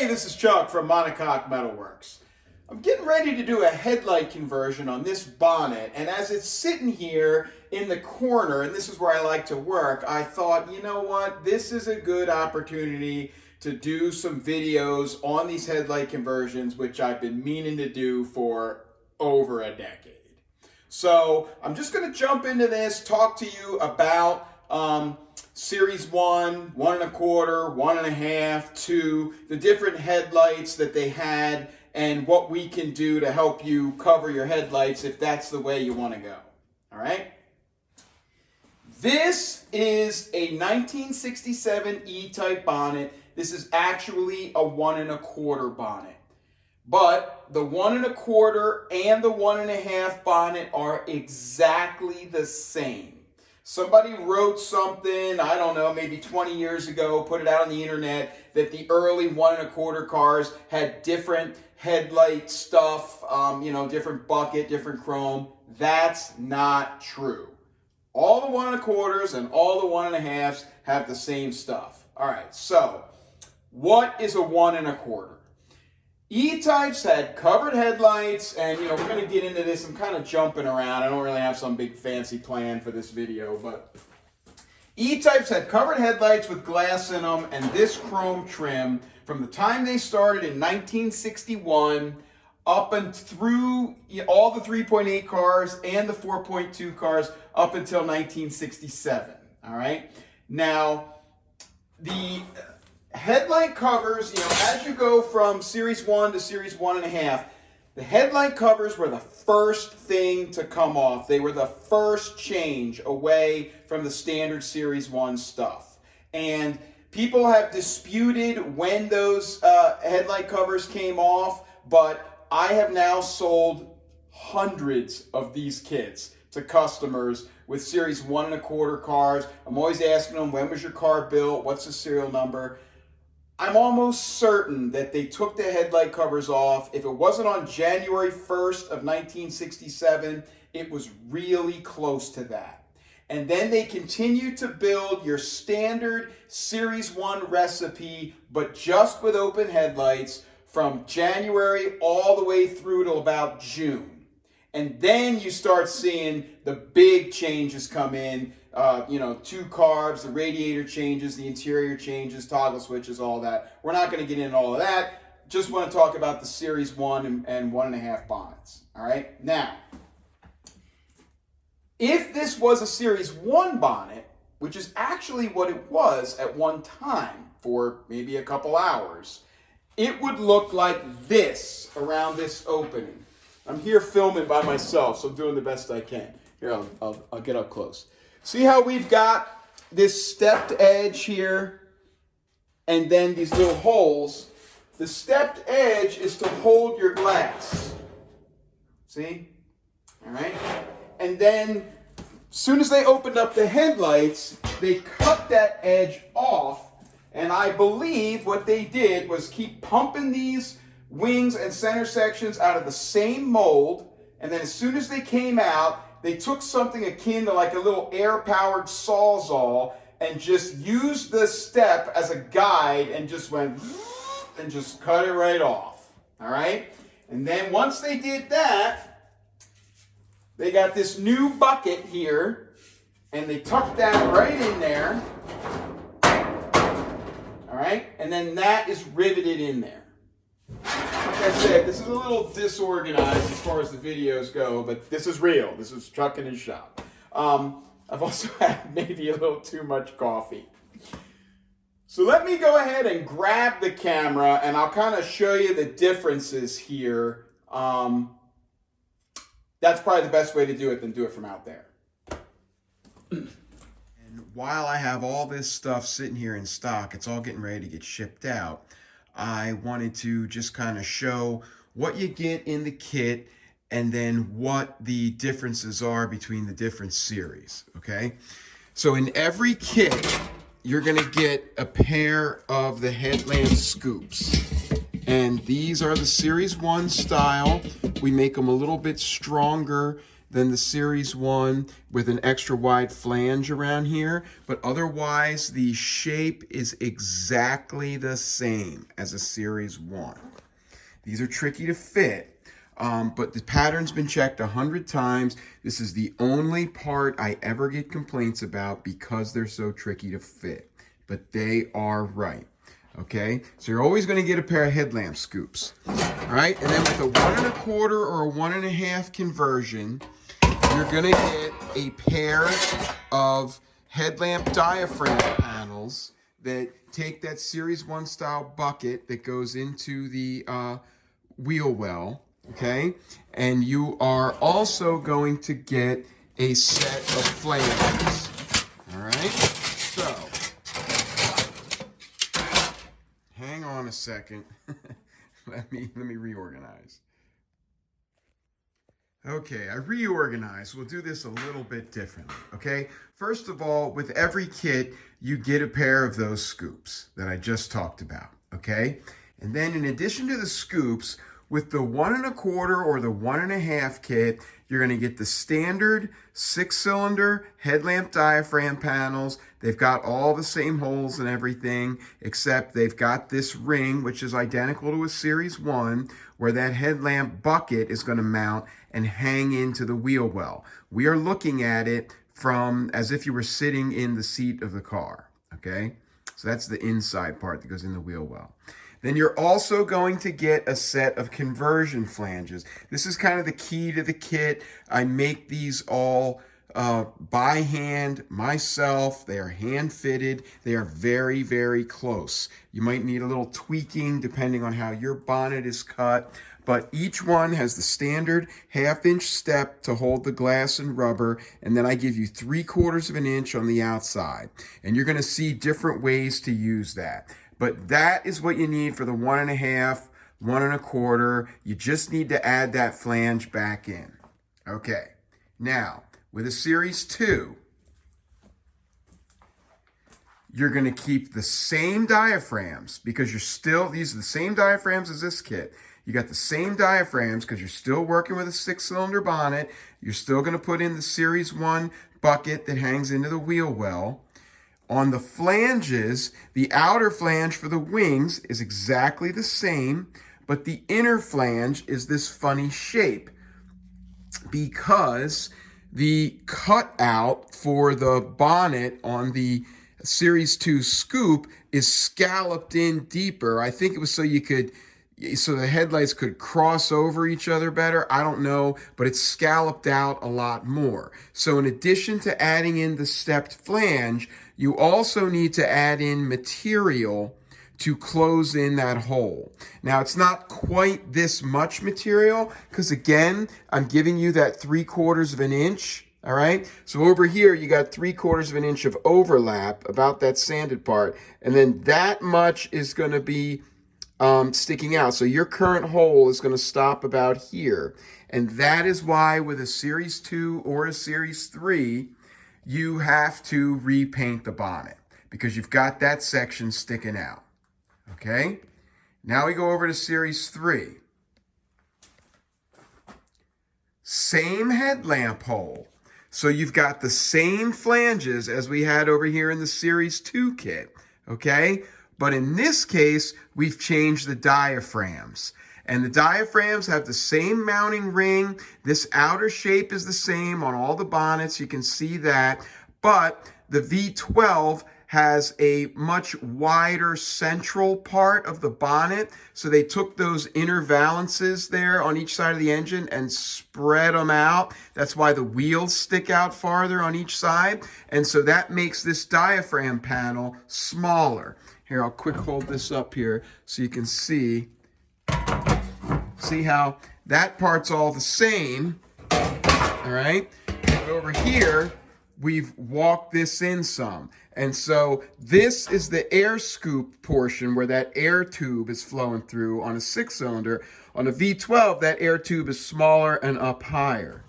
Hey, this is Chuck from Monocoque Metalworks. I'm getting ready to do a headlight conversion on this bonnet, and as it's sitting here in the corner, and this is where I like to work, I thought, you know what, this is a good opportunity to do some videos on these headlight conversions, which I've been meaning to do for over a decade. So I'm just going to jump into this, talk to you about Series 1, 1 1/4, 1 1/2, 2, the different headlights that they had, and what we can do to help you cover your headlights if that's the way you want to go. All right? This is a 1967 E-type bonnet. This is actually a 1 1/4 bonnet. But the 1 1/4 and the 1 1/2 bonnet are exactly the same. Somebody wrote something, I don't know, maybe 20 years ago, put it out on the internet, that the early 1 1/4 cars had different headlight stuff, different bucket, different chrome. That's not true. All the 1 1/4s and all the 1 1/2s have the same stuff. All right, so what is a 1 1/4? E-types had covered headlights, and we're going to get into this. I'm kind of jumping around. I don't really have some big fancy plan for this video, but E-types had covered headlights with glass in them and this chrome trim from the time they started in 1961 up and through all the 3.8 cars and the 4.2 cars up until 1967. All right. Now, the headlight covers, as you go from Series 1 to Series 1 1/2, the headlight covers were the first thing to come off. They were the first change away from the standard Series 1 stuff. And people have disputed when those headlight covers came off, but I have now sold hundreds of these kits to customers with Series 1 1/4 cars. I'm always asking them, when was your car built? What's the serial number? I'm almost certain that they took the headlight covers off. If it wasn't on January 1st of 1967, it was really close to that. And then they continued to build your standard Series 1 recipe, but just with open headlights from January all the way through till about June. And then you start seeing the big changes come in. 2 carbs, the radiator changes, the interior changes, toggle switches, all that. We're not going to get into all of that. Just want to talk about the Series 1 and 1 1/2 bonnets. All right. Now, if this was a Series 1 bonnet, which is actually what it was at one time for maybe a couple hours, it would look like this around this opening. I'm here filming by myself, so I'm doing the best I can. Here, I'll get up close. See how we've got this stepped edge here and then these little holes? The stepped edge is to hold your glass. See? All right? And then as soon as they opened up the headlights, they cut that edge off, and I believe what they did was keep pumping these wings and center sections out of the same mold, and then as soon as they came out, they took something akin to like a little air-powered Sawzall and just used the step as a guide and just went and just cut it right off. All right? And then once they did that, they got this new bucket here, and they tucked that right in there. All right? And then that is riveted in there. Like I said, this is a little disorganized as far as the videos go, but this is real. This is Chuck in his shop. I've also had maybe a little too much coffee. So let me go ahead and grab the camera, and I'll kind of show you the differences here. That's probably the best way to do it than do it from out there. And while I have all this stuff sitting here in stock, it's all getting ready to get shipped out, I wanted to just kind of show what you get in the kit and then what the differences are between the different series, okay? So in every kit, you're gonna get a pair of the headlamp scoops. And these are the Series 1 style. We make them a little bit stronger than the Series 1 with an extra wide flange around here, but otherwise the shape is exactly the same as a Series 1. These are tricky to fit, but the pattern's been checked 100 times. This is the only part I ever get complaints about because they're so tricky to fit, but they are right. Okay, so you're always going to get a pair of headlamp scoops. All right, and then with a 1 1/4 or a 1 1/2 conversion, you're going to get a pair of headlamp diaphragm panels that take that Series 1 style bucket that goes into the wheel well. Okay, and you are also going to get a set of flanges. All right, so hang on a second. let me reorganize. Okay, I reorganized. We'll do this a little bit differently, okay? First of all, with every kit, you get a pair of those scoops that I just talked about, okay? And then in addition to the scoops, with the 1 1/4 or the 1 1/2 kit, you're going to get the standard 6-cylinder headlamp diaphragm panels. They've got all the same holes and everything, except they've got this ring, which is identical to a Series 1, where that headlamp bucket is going to mount and hang into the wheel well. We are looking at it from as if you were sitting in the seat of the car, okay? So that's the inside part that goes in the wheel well. Then you're also going to get a set of conversion flanges. This is kind of the key to the kit. I make these all by hand myself. They are hand fitted. They are very, very close. You might need a little tweaking depending on how your bonnet is cut, but each one has the standard 1/2 inch step to hold the glass and rubber, and then I give you 3/4 of an inch on the outside. And you're going to see different ways to use that. But that is what you need for the 1 1/2, 1 1/4. You just need to add that flange back in. Okay, now with a Series 2, you're going to keep the same diaphragms because these are the same diaphragms as this kit. You got the same diaphragms because you're still working with a 6-cylinder bonnet. You're still going to put in the Series 1 bucket that hangs into the wheel well. On the flanges, the outer flange for the wings is exactly the same, but the inner flange is this funny shape because the cutout for the bonnet on the Series 2 scoop is scalloped in deeper. I think it was so the headlights could cross over each other better. I don't know, but it's scalloped out a lot more. So in addition to adding in the stepped flange, you also need to add in material to close in that hole. Now, it's not quite this much material because, again, I'm giving you that 3/4 of an inch, all right? So over here, you got 3/4 of an inch of overlap, about that sanded part, and then that much is going to be sticking out. So your current hole is going to stop about here. And that is why with a Series 2 or a Series 3, you have to repaint the bonnet because you've got that section sticking out. Okay? Now we go over to Series 3. Same headlamp hole. So you've got the same flanges as we had over here in the Series 2 kit. Okay? But in this case, we've changed the diaphragms. And the diaphragms have the same mounting ring. This outer shape is the same on all the bonnets. You can see that. But the V12 has a much wider central part of the bonnet. So they took those inner valances there on each side of the engine and spread them out. That's why the wheels stick out farther on each side. And so that makes this diaphragm panel smaller. Here, I'll quick hold this up here so you can see how that part's all the same, all right? But over here, we've walked this in some. And so this is the air scoop portion where that air tube is flowing through on a 6-cylinder. On a V12, that air tube is smaller and up higher,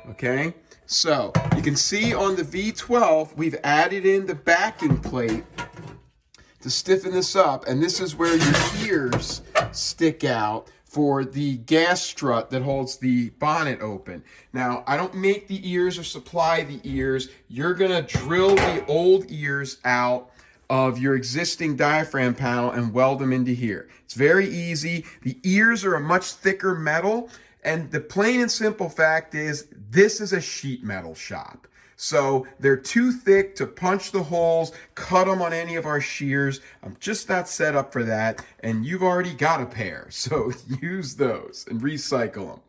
okay? So you can see on the V12, we've added in the backing plate to stiffen this up, and this is where your ears stick out for the gas strut that holds the bonnet open. Now, I don't make the ears or supply the ears. You're gonna drill the old ears out of your existing diaphragm panel and weld them into here. It's very easy. The ears are a much thicker metal, and the plain and simple fact is this is a sheet metal shop. So they're too thick to punch the holes, cut them on any of our shears. I'm just not set up for that, and you've already got a pair, so use those and recycle them,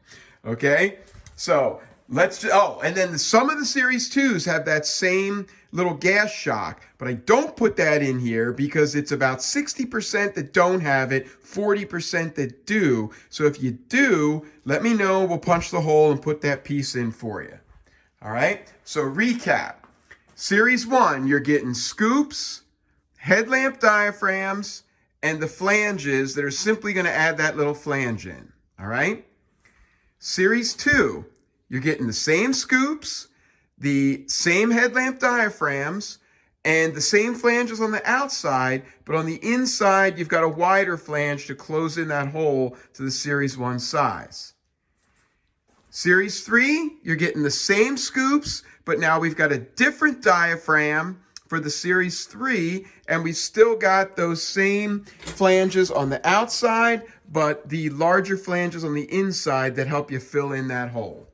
okay? So and then some of the Series 2s have that same little gas shock, but I don't put that in here because it's about 60% that don't have it, 40% that do. So if you do, let me know. We'll punch the hole and put that piece in for you. All right, so recap. Series 1, you're getting scoops, headlamp diaphragms, and the flanges that are simply going to add that little flange in. All right? Series 2, you're getting the same scoops, the same headlamp diaphragms, and the same flanges on the outside, but on the inside, you've got a wider flange to close in that hole to the Series 1 size. Series 3, you're getting the same scoops, but now we've got a different diaphragm for the Series 3, and we've still got those same flanges on the outside, but the larger flanges on the inside that help you fill in that hole.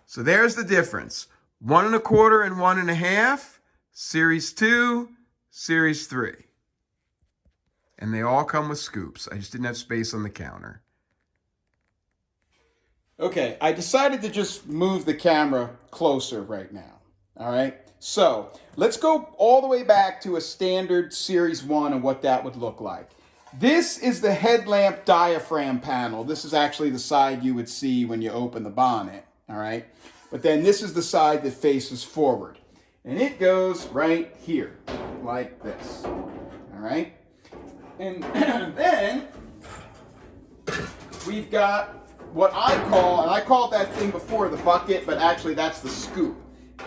So there's the difference. 1 1/4 and 1 1/2, Series 2, Series 3. And they all come with scoops. I just didn't have space on the counter. Okay, I decided to just move the camera closer right now, all right? So let's go all the way back to a standard Series 1 and what that would look like. This is the headlamp diaphragm panel. This is actually the side you would see when you open the bonnet, all right? But then this is the side that faces forward. And it goes right here, like this, all right? And then we've got what I call, and I called that thing before the bucket, but actually that's the scoop.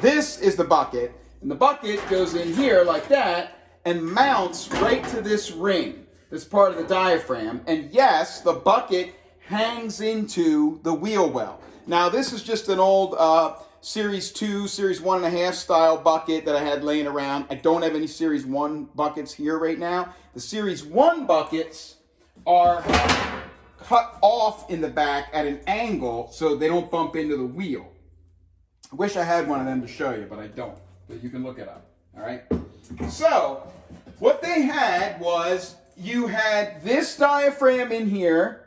This is the bucket, and the bucket goes in here like that and mounts right to this ring, this part of the diaphragm. And yes, the bucket hangs into the wheel well. Now this is just an old Series 2, Series 1 1/2 style bucket that I had laying around. I don't have any Series 1 buckets here right now. The Series 1 buckets are cut off in the back at an angle so they don't bump into the wheel. I wish I had one of them to show you, but I don't. But you can look it up, all right? So what they had was you had this diaphragm in here,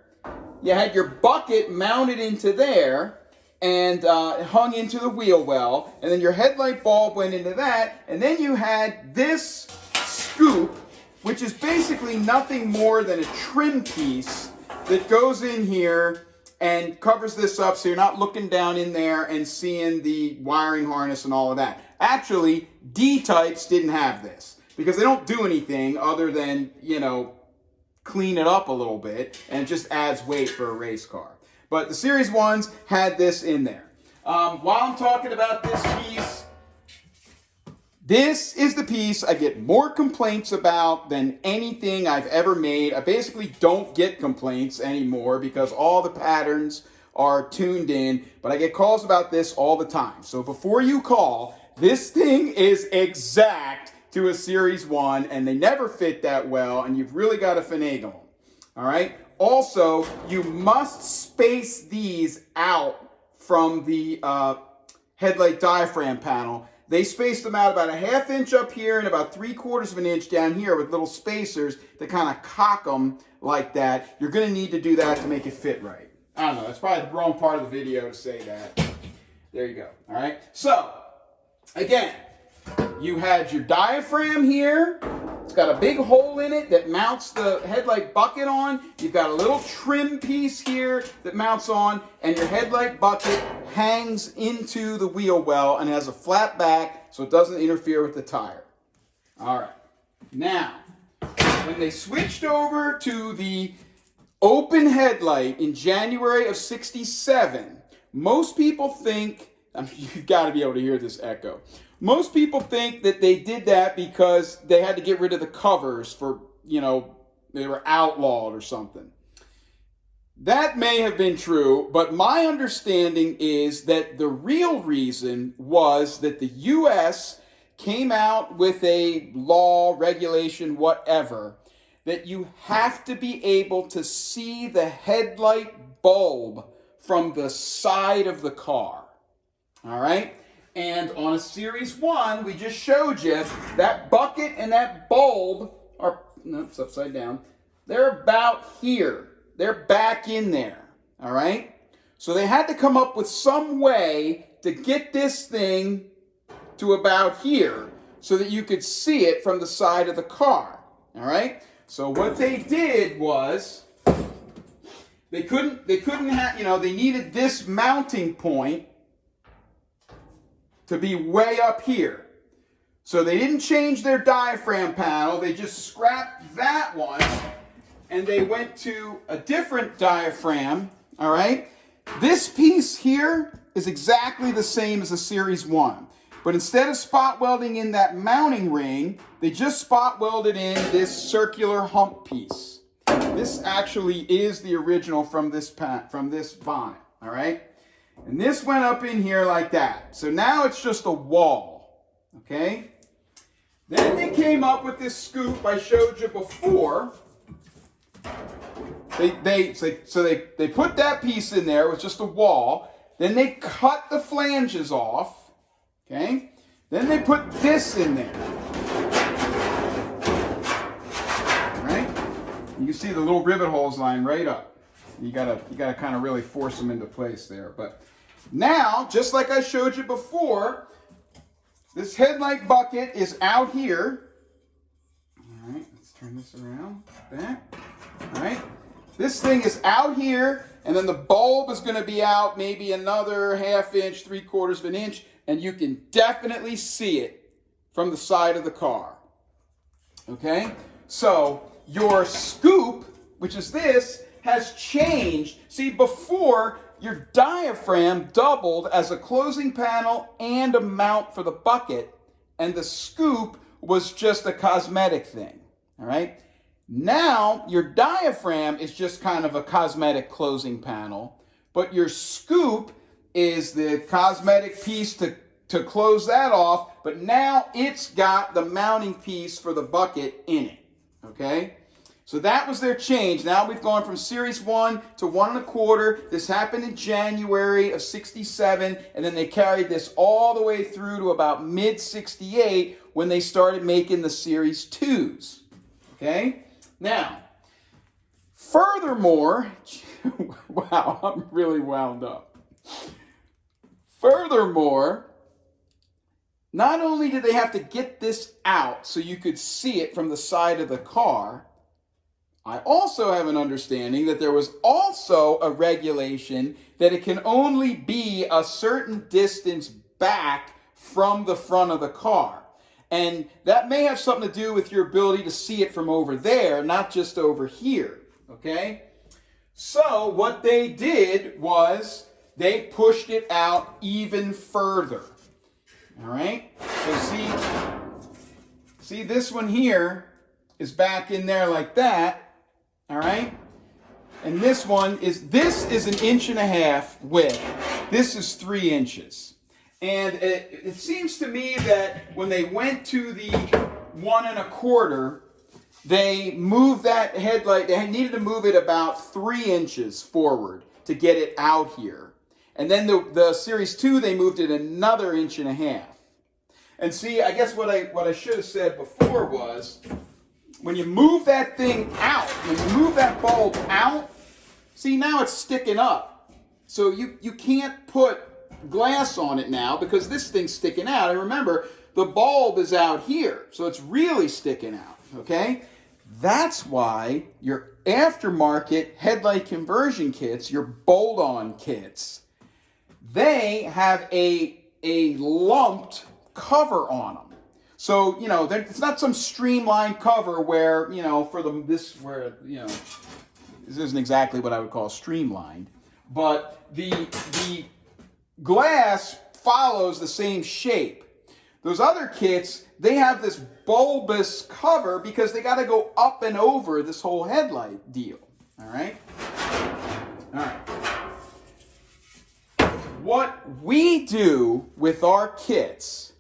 you had your bucket mounted into there and hung into the wheel well, and then your headlight bulb went into that, and then you had this scoop, which is basically nothing more than a trim piece that goes in here and covers this up so you're not looking down in there and seeing the wiring harness and all of that. Actually, D-types didn't have this because they don't do anything other than, you know, clean it up a little bit, and it just adds weight for a race car. But the Series 1s had this in there. While I'm talking about this piece, this is the piece I get more complaints about than anything I've ever made. I basically don't get complaints anymore because all the patterns are tuned in, but I get calls about this all the time. So before you call, this thing is exact to a Series 1, and they never fit that well, and you've really got to finagle them, all right? Also, you must space these out from the headlight diaphragm panel. They spaced them out about a 1/2 inch up here and about 3/4 of an inch down here with little spacers that kind of cock them like that. You're going to need to do that to make it fit right. I don't know. That's probably the wrong part of the video to say that. There you go. All right. So, again, you had your diaphragm here. It's got a big hole in it that mounts the headlight bucket on. You've got a little trim piece here that mounts on, and your headlight bucket hangs into the wheel well and has a flat back so it doesn't interfere with the tire. All right. Now, when they switched over to the open headlight in January of '67, most people think, you've got to be able to hear this echo. Most people think that they did that because they had to get rid of the covers for, you know, they were outlawed or something. That may have been true, but my understanding is that the real reason was that the U.S. came out with a law, regulation, whatever, that you have to be able to see the headlight bulb from the side of the car. All right? And on a Series 1, we just showed you that bucket and that bulb are, no, it's upside down, they're about here. They're back in there, all right? So they had to come up with some way to get this thing to about here so that you could see it from the side of the car, all right? So what they did was they couldn't have, they needed this mounting point to be way up here. So they didn't change their diaphragm panel, they just scrapped that one and they went to a different diaphragm, all right? This piece here is exactly the same as a Series 1. But instead of spot welding in that mounting ring, they just spot welded in this circular hump piece. This actually is the original from this bonnet, all right? And this went up in here like that. So now it's just a wall, okay? Then they came up with this scoop I showed you before. They put that piece in there, it was just a wall. Then they cut the flanges off, okay? Then they put this in there. All right? You can see the little rivet holes line right up. You gotta kind of really force them into place there. But now, just like I showed you before, this headlight bucket is out here. All right, let's turn this around, back. All right, this thing is out here, and then the bulb is going to be out maybe another ½ inch, 3/4 of an inch, and you can definitely see it from the side of the car. Okay, so your scoop, which is this, has changed. See, before, your diaphragm doubled as a closing panel and a mount for the bucket, and the scoop was just a cosmetic thing, all right? Now, your diaphragm is just kind of a cosmetic closing panel, but your scoop is the cosmetic piece to close that off, but now it's got the mounting piece for the bucket in it, okay? So that was their change. Now we've gone from Series 1 to 1 1/4. This happened in January of '67, and then they carried this all the way through to about mid-'68 when they started making the Series 2s. Okay? Now, furthermore, wow, I'm really wound up. Furthermore, not only did they have to get this out so you could see it from the side of the car, I also have an understanding that there was also a regulation that it can only be a certain distance back from the front of the car. And that may have something to do with your ability to see it from over there, not just over here, okay? So what they did was they pushed it out even further, all right? So see this one here is back in there like that. All right, and this is 1.5 inches width. This is 3 inches, and it seems to me that when they went to the 1 1/4, they moved that headlight. They needed to move it about 3 inches forward to get it out here, and then the Series 2 they moved it another 1.5 inches. And see, I guess what I should have said before was, when you move that thing out, when you move that bulb out, see, now it's sticking up. So you can't put glass on it now because this thing's sticking out. And remember, the bulb is out here, so it's really sticking out, okay? That's why your aftermarket headlight conversion kits, your bolt-on kits, they have a lumped cover on them. So, it's not some streamlined cover where, this isn't exactly what I would call streamlined, but the glass follows the same shape. Those other kits, they have this bulbous cover because they got to go up and over this whole headlight deal, all right? All right. What we do with our kits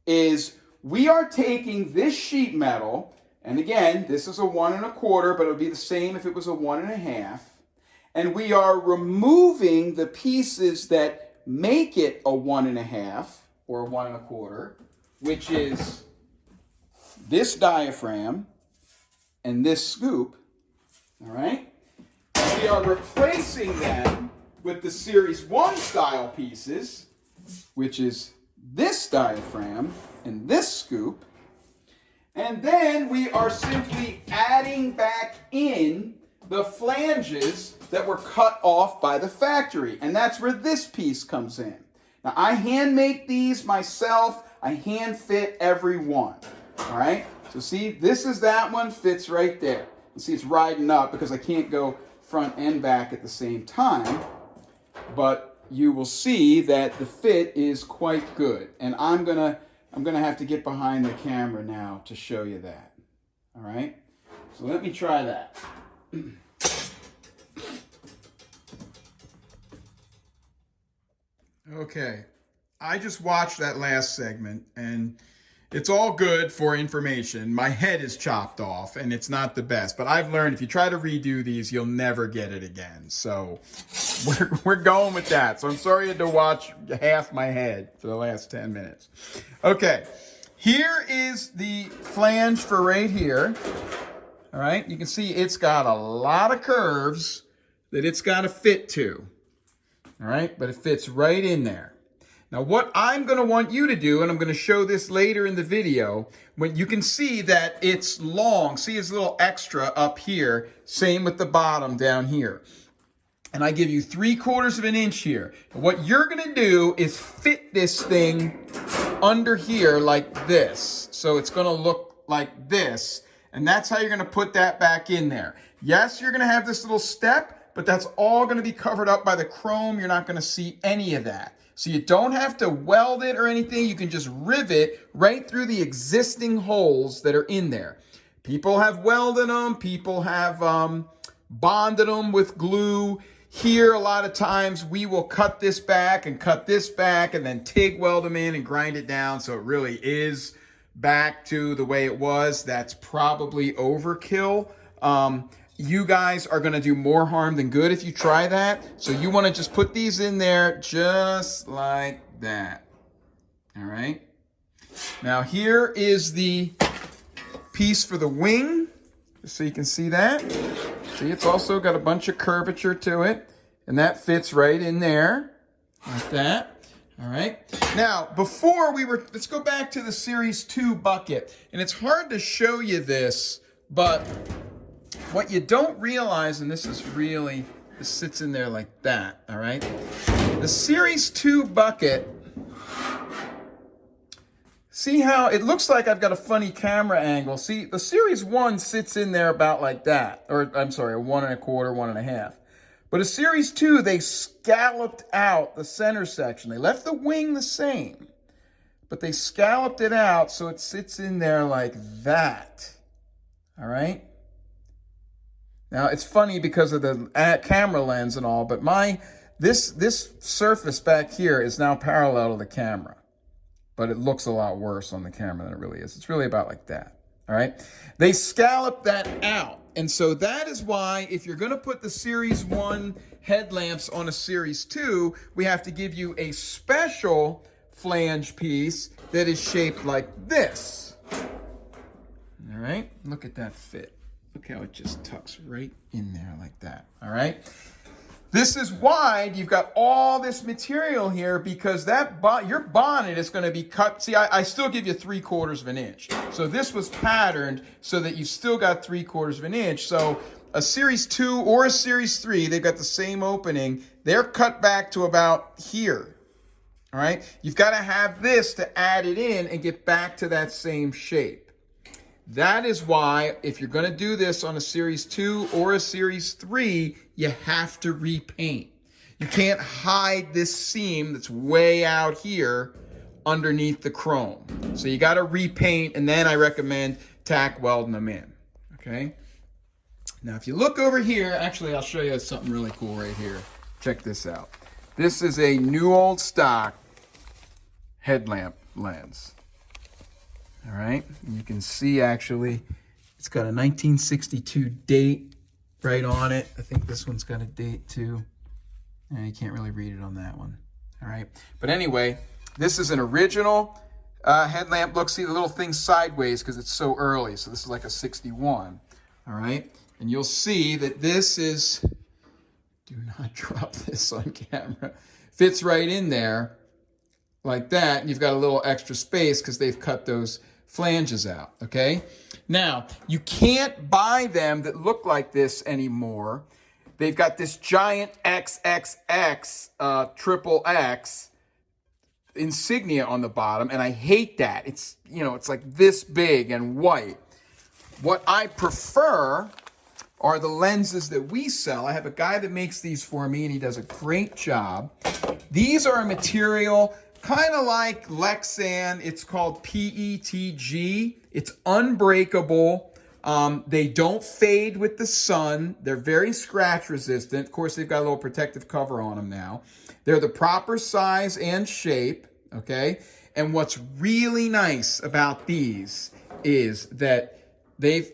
is we are taking this sheet metal, and again, this is a 1 1/4, but it would be the same if it was a 1 1/2, and we are removing the pieces that make it a 1 1/2 or a 1 1/4, which is this diaphragm and this scoop, all right? We are replacing them with the Series 1 style pieces, which is this diaphragm and this scoop. And then we are simply adding back in the flanges that were cut off by the factory. And that's where this piece comes in. Now, I hand make these myself. I hand fit every one. All right? So see, this is that one, fits right there. You see it's riding up because I can't go front and back at the same time. But you will see that the fit is quite good. And I'm gonna have to get behind the camera now to show you that. All right? So let me try that. Okay, I just watched that last segment, and it's all good for information. My head is chopped off, and it's not the best. But I've learned if you try to redo these, you'll never get it again. So we're going with that. So I'm sorry you had to watch half my head for the last 10 minutes. Okay, here is the flange for right here. All right, you can see it's got a lot of curves that it's got to fit to. All right, but it fits right in there. Now, what I'm going to want you to do, and I'm going to show this later in the video, when you can see that it's long. See, it's a little extra up here. Same with the bottom down here. And I give you 3/4 of an inch here. And what you're going to do is fit this thing under here like this. So it's going to look like this. And that's how you're going to put that back in there. Yes, you're going to have this little step, but that's all going to be covered up by the chrome. You're not going to see any of that. So you don't have to weld it or anything. You can just rivet right through the existing holes that are in there. People have welded them. People have bonded them with glue. Here, a lot of times, we will cut this back and then TIG weld them in and grind it down so it really is back to the way it was. That's probably overkill. You guys are going to do more harm than good if you try that. So you want to just put these in there just like that. All right. Now here is the piece for the wing. So you can see that. See, it's also got a bunch of curvature to it. And that fits right in there like that. All right. Now, let's go back to the Series 2 bucket. And it's hard to show you this, but what you don't realize, and this sits in there like that, all right? The Series 2 bucket, see how it looks like I've got a funny camera angle. See, the Series 1 sits in there about like that, or I'm sorry, a 1 1/4, 1 1/2. But a Series 2, they scalloped out the center section. They left the wing the same, but they scalloped it out so it sits in there like that, all right? Now, it's funny because of the camera lens and all, but this surface back here is now parallel to the camera. But it looks a lot worse on the camera than it really is. It's really about like that, all right? They scalloped that out. And so that is why if you're going to put the Series 1 headlamps on a Series 2, we have to give you a special flange piece that is shaped like this. All right? Look at that fit. Look how it just tucks right in there like that, all right? This is why you've got all this material here because your bonnet is going to be cut. See, I still give you 3/4 of an inch. So this was patterned so that you still got 3/4 of an inch. So a Series 2 or a Series 3, they've got the same opening. They're cut back to about here, all right? You've got to have this to add it in and get back to that same shape. That is why, if you're going to do this on a Series 2 or a Series 3, you have to repaint. You can't hide this seam that's way out here underneath the chrome. So you got to repaint, and then I recommend tack welding them in, okay? Now, if you look over here, actually, I'll show you something really cool right here. Check this out. This is a new old stock headlamp lens. All right, and you can see actually it's got a 1962 date right on it. I think this one's got a date too. You can't really read it on that one. All right, but anyway, this is an original headlamp. Look, see the little thing sideways because it's so early. So this is like a 61. All right, and you'll see that this is, do not drop this on camera, fits right in there like that. And you've got a little extra space because they've cut those flanges out, okay? Now, you can't buy them that look like this anymore. They've got this giant XXX, triple X insignia on the bottom, and I hate that. It's, you know, it's like this big and white. What I prefer are the lenses that we sell. I have a guy that makes these for me, and he does a great job. These are a material kind of like Lexan. It's called PETG. It's unbreakable. They don't fade with the sun. They're very scratch resistant. Of course, they've got a little protective cover on them now. They're the proper size and shape, okay? And what's really nice about these is that they've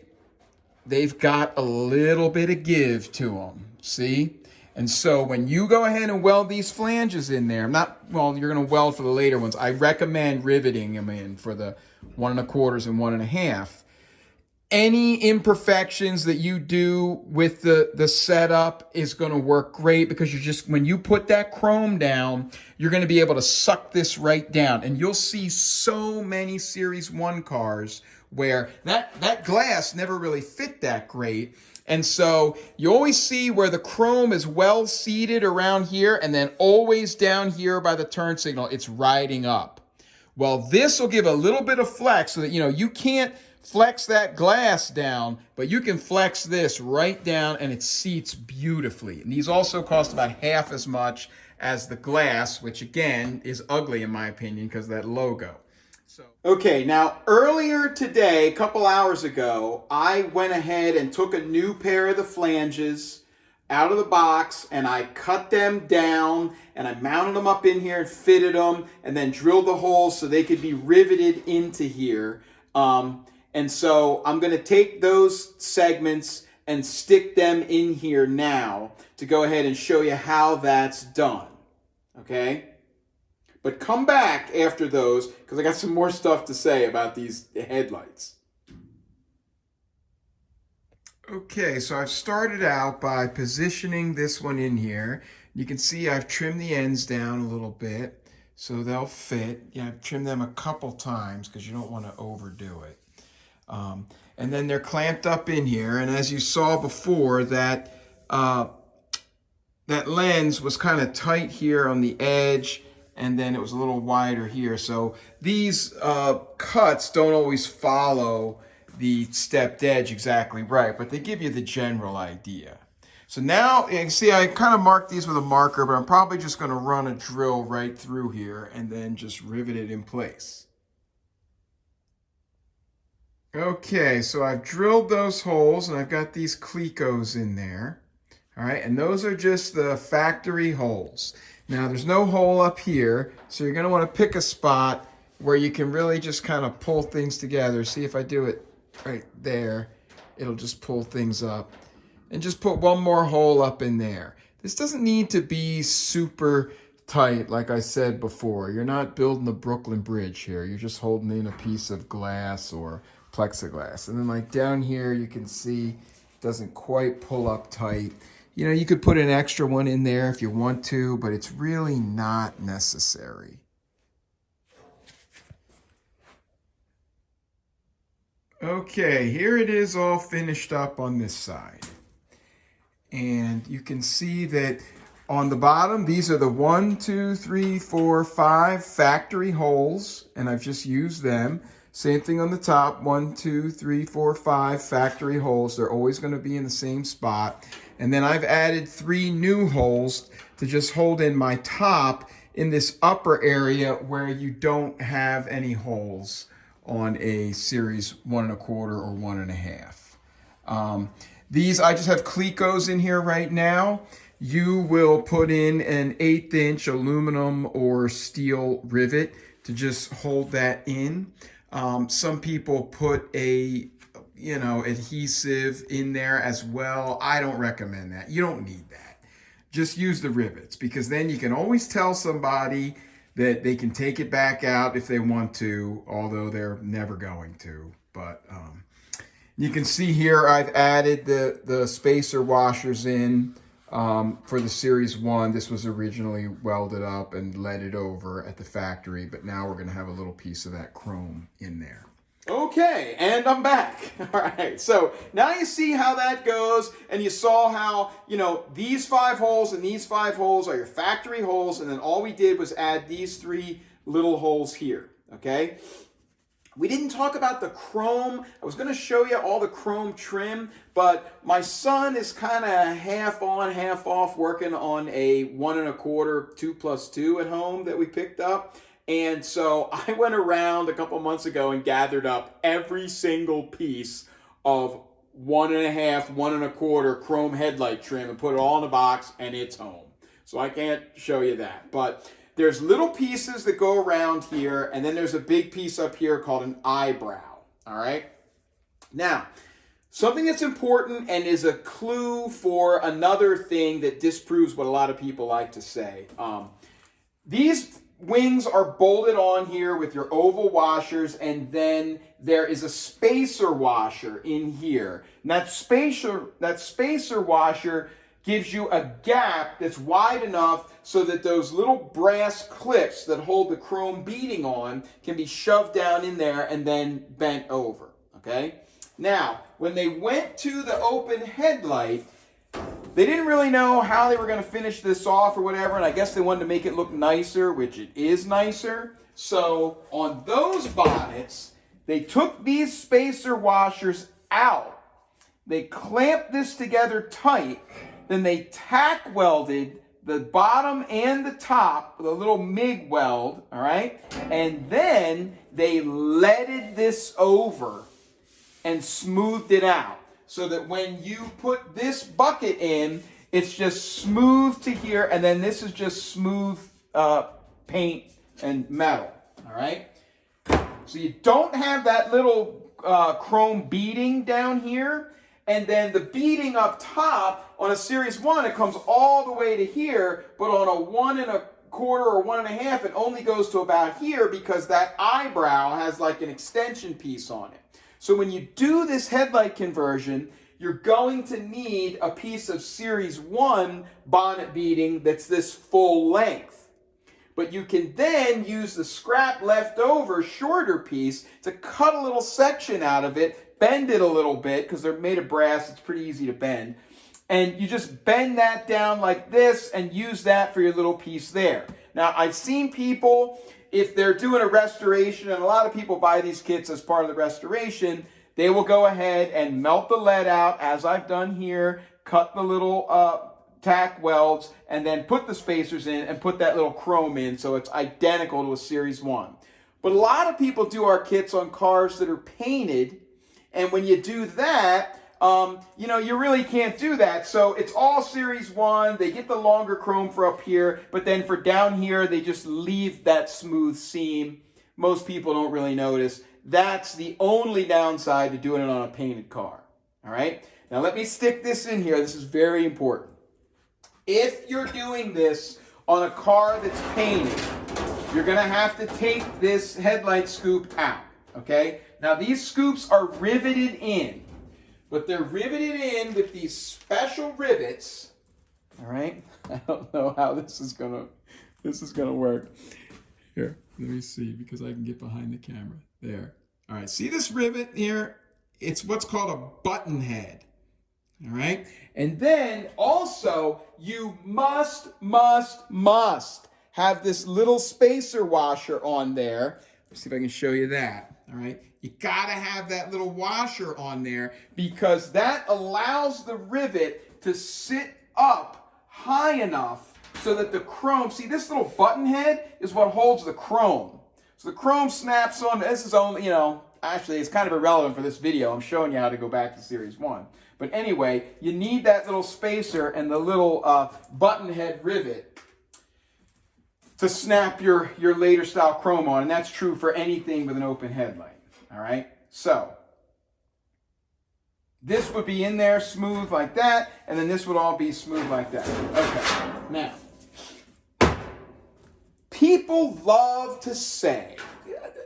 got a little bit of give to them, see? And so when you go ahead and weld these flanges in there, well, you're going to weld for the later ones. I recommend riveting them in for the 1 1/4 and 1 1/2. Any imperfections that you do with the setup is going to work great because you're just, when you put that chrome down, you're going to be able to suck this right down. And you'll see so many Series 1 cars where that glass never really fit that great. And so you always see where the chrome is well seated around here and then always down here by the turn signal, it's riding up. Well, this will give a little bit of flex so that, you know, you can't flex that glass down, but you can flex this right down and it seats beautifully. And these also cost about half as much as the glass, which again is ugly in my opinion because of that logo. Okay, now earlier today, a couple hours ago, I went ahead and took a new pair of the flanges out of the box and I cut them down and I mounted them up in here and fitted them and then drilled the holes so they could be riveted into here. And so I'm going to take those segments and stick them in here now to go ahead and show you how that's done. Okay? But come back after those because I got some more stuff to say about these headlights. Okay, so I've started out by positioning this one in here. You can see I've trimmed the ends down a little bit so they'll fit. Yeah, I've trimmed them a couple times because you don't want to overdo it. And then they're clamped up in here. And as you saw before, that lens was kind of tight here on the edge, and then it was a little wider here. So these cuts don't always follow the stepped edge exactly right, but they give you the general idea. So now you can see I kind of marked these with a marker, but I'm probably just going to run a drill right through here and then just rivet it in place. Okay, so I've drilled those holes and I've got these clecos in there. All right, and those are just the factory holes. Now there's no hole up here, so you're going to want to pick a spot where you can really just kind of pull things together. See, if I do it right there, it'll just pull things up. And just put one more hole up in there. This doesn't need to be super tight, like I said before. You're not building the Brooklyn Bridge here. You're just holding in a piece of glass or plexiglass. And then like down here, you can see it doesn't quite pull up tight. You know, you could put an extra one in there if you want to, but it's really not necessary. Okay, here it is all finished up on this side. And you can see that on the bottom, these are the 1, 2, 3, 4, 5 factory holes, and I've just used them. Same thing on the top, 1, 2, 3, 4, 5 factory holes. They're always going to be in the same spot. And then I've added 3 new holes to just hold in my top in this upper area where you don't have any holes on a Series 1 1/4 or 1 1/2. These, I just have Clecos in here right now. You will put in an 1/8" aluminum or steel rivet to just hold that in. Some people put a, adhesive in there as well. I don't recommend that. You don't need that. Just use the rivets, because then you can always tell somebody that they can take it back out if they want to, although they're never going to. But you can see here I've added the spacer washers in for the Series 1. This was originally welded up and leaded over at the factory, but now we're going to have a little piece of that chrome in there. Okay, and I'm back. All right, so now you see how that goes, and you saw how, these 5 holes and these 5 holes are your factory holes, and then all we did was add these 3 little holes here, okay? We didn't talk about the chrome. I was going to show you all the chrome trim, but my son is kind of half on, half off working on a 1 1/4 2+2 at home that we picked up. And so I went around a couple months ago and gathered up every single piece of 1 1/2, 1 1/4 chrome headlight trim and put it all in a box, and it's home. So I can't show you that. But there's little pieces that go around here, and then there's a big piece up here called an eyebrow. All right? Now, something that's important and is a clue for another thing that disproves what a lot of people like to say. These wings are bolted on here with your oval washers, and then there is a spacer washer in here. And that spacer washer gives you a gap that's wide enough so that those little brass clips that hold the chrome beading on can be shoved down in there and then bent over, okay? Now, when they went to the open headlight, they didn't really know how they were going to finish this off or whatever, and I guess they wanted to make it look nicer, which it is nicer. So on those bonnets, they took these spacer washers out. They clamped this together tight, then they tack welded the bottom and the top with a little MIG weld, all right? And then they leaded this over and smoothed it out, so that when you put this bucket in, it's just smooth to here, and then this is just smooth paint and metal, all right? So you don't have that little chrome beading down here, and then the beading up top on a Series 1, it comes all the way to here, but on a 1 1/4 or 1 1/2, it only goes to about here because that eyebrow has like an extension piece on it. So when you do this headlight conversion, you're going to need a piece of Series 1 bonnet beading that's this full length. But you can then use the scrap leftover shorter piece to cut a little section out of it, bend it a little bit, because they're made of brass, it's pretty easy to bend. And you just bend that down like this and use that for your little piece there. Now, I've seen people, if they're doing a restoration, and a lot of people buy these kits as part of the restoration, they will go ahead and melt the lead out, as I've done here, cut the little tack welds, and then put the spacers in and put that little chrome in so it's identical to a Series 1. But a lot of people do our kits on cars that are painted, and when you do that, you really can't do that. So it's all Series 1. They get the longer chrome for up here, but then for down here, they just leave that smooth seam. Most people don't really notice. That's the only downside to doing it on a painted car. All right? Now let me stick this in here. This is very important. If you're doing this on a car that's painted, you're going to have to take this headlight scoop out. Okay? Now these scoops are riveted in. But they're riveted in with these special rivets. All right? I don't know how this is gonna work. Here, let me see, because I can get behind the camera. There. All right, see this rivet here? It's what's called a button head. All right? And then also, you must have this little spacer washer on there. Let's see if I can show you that. All right? You gotta have that little washer on there because that allows the rivet to sit up high enough so that the chrome, see this little button head is what holds the chrome. So the chrome snaps on, this is only, actually it's kind of irrelevant for this video. I'm showing you how to go back to Series 1. But anyway, you need that little spacer and the little button head rivet to snap your later style chrome on, and that's true for anything with an open headlight. All right, so this would be in there smooth like that, and then this would all be smooth like that. Okay, now, people love to say,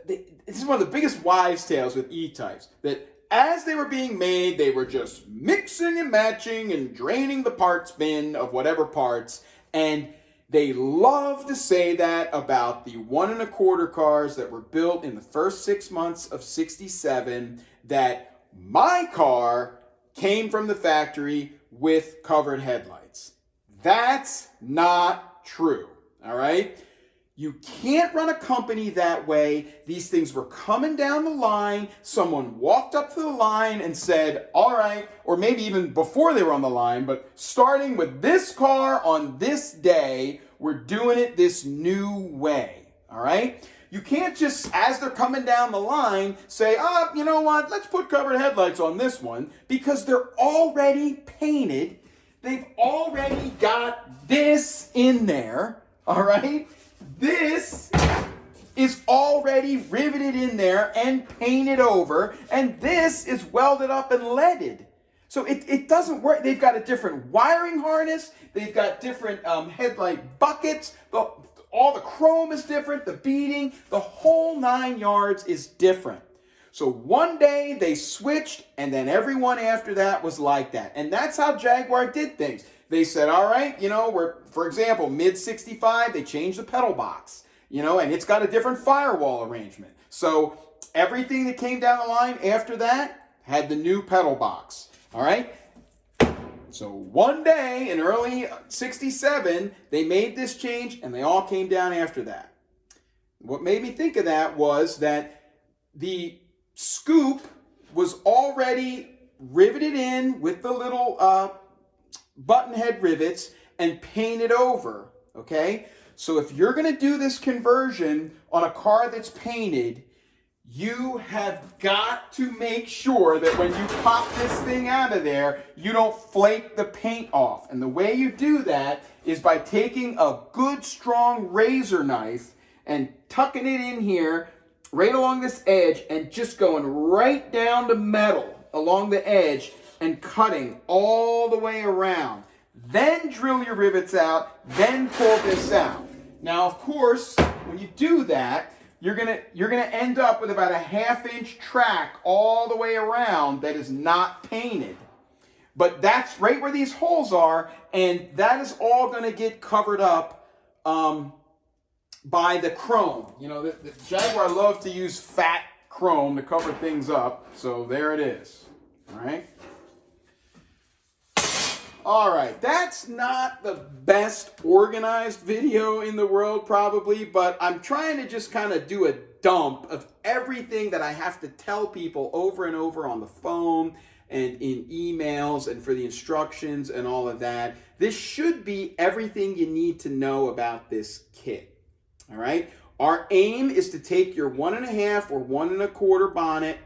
this is one of the biggest wives' tales with E-types, that as they were being made, they were just mixing and matching and draining the parts bin of whatever parts, and they love to say that about the 1 1/4 cars that were built in the first 6 months of '67, that my car came from the factory with covered headlights. That's not true, all right? You can't run a company that way. These things were coming down the line. Someone walked up to the line and said, all right, or maybe even before they were on the line, but starting with this car on this day, we're doing it this new way, all right? You can't just, as they're coming down the line, say, oh, you know what, let's put covered headlights on this one, because they're already painted. They've already got this in there, all right? This is already riveted in there and painted over, and this is welded up and leaded. So it doesn't work. They've got a different wiring harness. They've got different headlight buckets. All the chrome is different. The beading, the whole 9 yards is different. So one day they switched, and then everyone after that was like that. And that's how Jaguar did things. They said, all right, you know, for example, mid-65, they changed the pedal box, you know, and it's got a different firewall arrangement. So everything that came down the line after that had the new pedal box, all right? So one day in early '67, they made this change, and they all came down after that. What made me think of that was that the scoop was already riveted in with the little button head rivets and painted over, okay? So if you're going to do this conversion on a car that's painted, you have got to make sure that when you pop this thing out of there, you don't flake the paint off. And the way you do that is by taking a good strong razor knife and tucking it in here right along this edge and just going right down to metal along the edge and cutting all the way around. Then drill your rivets out, then pull this out. Now, of course, when you do that, you're gonna end up with about a 1/2-inch track all the way around that is not painted. But that's right where these holes are, and that is all gonna get covered up by the chrome. You know, the Jaguar loves to use fat chrome to cover things up, so there it is. All right. All right, that's not the best organized video in the world probably, but I'm trying to just kind of do a dump of everything that I have to tell people over and over on the phone and in emails and for the instructions and all of that. This should be everything you need to know about this kit. All right, our aim is to take your 1 1/2 or 1 1/4 bonnet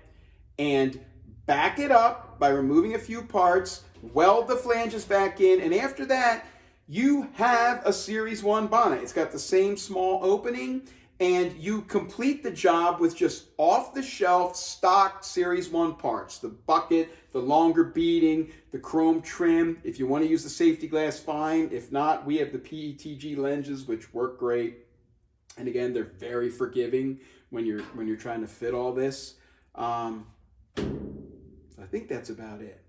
and back it up by removing a few parts, weld the flanges back in, and after that, you have a Series 1 bonnet. It's got the same small opening, and you complete the job with just off-the-shelf stock Series 1 parts. The bucket, the longer beading, the chrome trim. If you want to use the safety glass, fine. If not, we have the PETG lenses, which work great. And again, they're very forgiving when you're trying to fit all this. I think that's about it.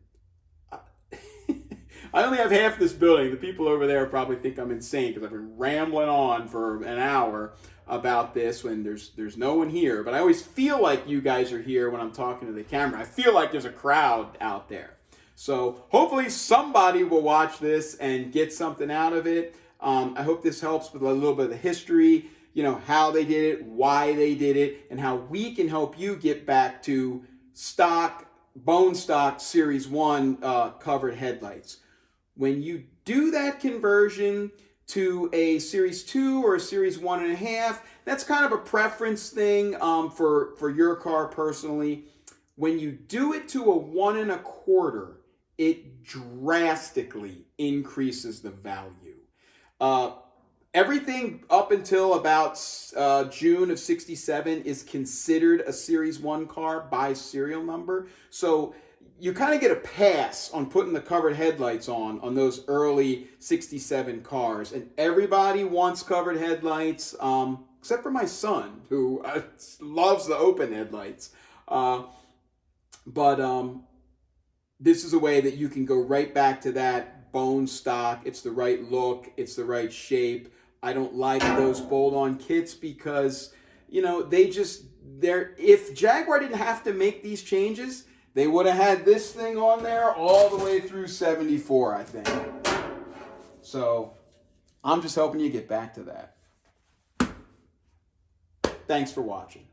I only have half this building. The people over there probably think I'm insane because I've been rambling on for an hour about this when there's no one here. But I always feel like you guys are here when I'm talking to the camera. I feel like there's a crowd out there. So hopefully somebody will watch this and get something out of it. I hope this helps with a little bit of the history, you know, how they did it, why they did it, and how we can help you get back to stock, bone stock Series 1 covered headlights. When you do that conversion to a Series 2 or a Series 1 1/2, that's kind of a preference thing for your car personally. When you do it to a 1 1/4, it drastically increases the value. Everything up until about June of 67 is considered a Series 1 car by serial number. So you kind of get a pass on putting the covered headlights on those early 67 cars. And everybody wants covered headlights, except for my son, who loves the open headlights. But this is a way that you can go right back to that bone stock. It's the right look. It's the right shape. I don't like those bolt-on kits because, you know, if Jaguar didn't have to make these changes, they would have had this thing on there all the way through 74, I think. So I'm just helping you get back to that. Thanks for watching.